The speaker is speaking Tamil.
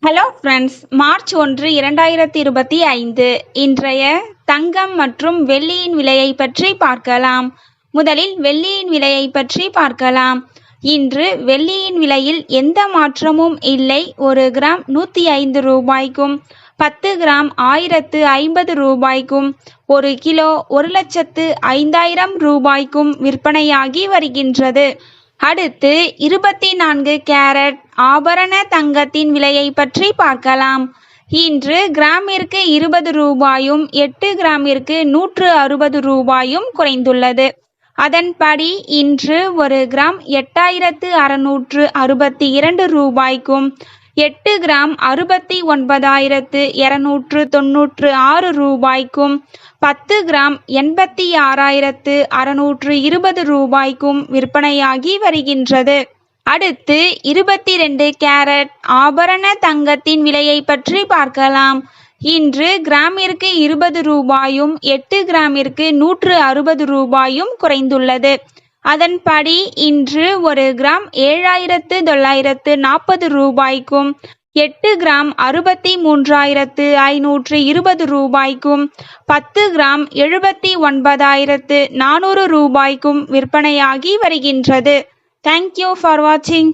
ஹலோ ஃப்ரெண்ட்ஸ், மார்ச் 1, 2025 இன்றைய தங்கம் மற்றும் வெள்ளியின் விலையை பற்றி பார்க்கலாம். முதலில் வெள்ளியின் விலையை பற்றி பார்க்கலாம். இன்று வெள்ளியின் விலையில் எந்த மாற்றமும் இல்லை. 1 கிராம் 105 ரூபாய்க்கும் 10 கிராம் 1050 ரூபாய்க்கும் 1 கிலோ 1,05,000 ரூபாய்க்கும் விற்பனையாகி வருகின்றது. அடுத்து 24 கேரட் ஆபரண தங்கத்தின் விலையை பற்றி பார்க்கலாம். இன்று கிராமிற்கு 20 ரூபாயும் 8 கிராமிற்கு 160 ரூபாயும் குறைந்துள்ளது. அதன்படி இன்று 1 கிராம் 8662 ரூபாய்க்கும் 8 கிராம் 69,296 ரூபாய்க்கும் 10 கிராம் 86,620 ரூபாய்க்கும் விற்பனையாகி வருகின்றது. அடுத்து 22 கேரட் ஆபரண தங்கத்தின் விலையை பற்றி பார்க்கலாம். இன்று கிராமிற்கு 20 ரூபாயும் 8 கிராமிற்கு 160 ரூபாயும் குறைந்துள்ளது. அதன்படி இன்று 1 கிராம் 7,940 ரூபாய்க்கும் 8 கிராம் 63,520 ரூபாய்க்கும் 10 கிராம் 79,400 ரூபாய்க்கும் விற்பனையாகி வருகின்றது. தேங்க்யூ ஃபார் வாட்சிங்.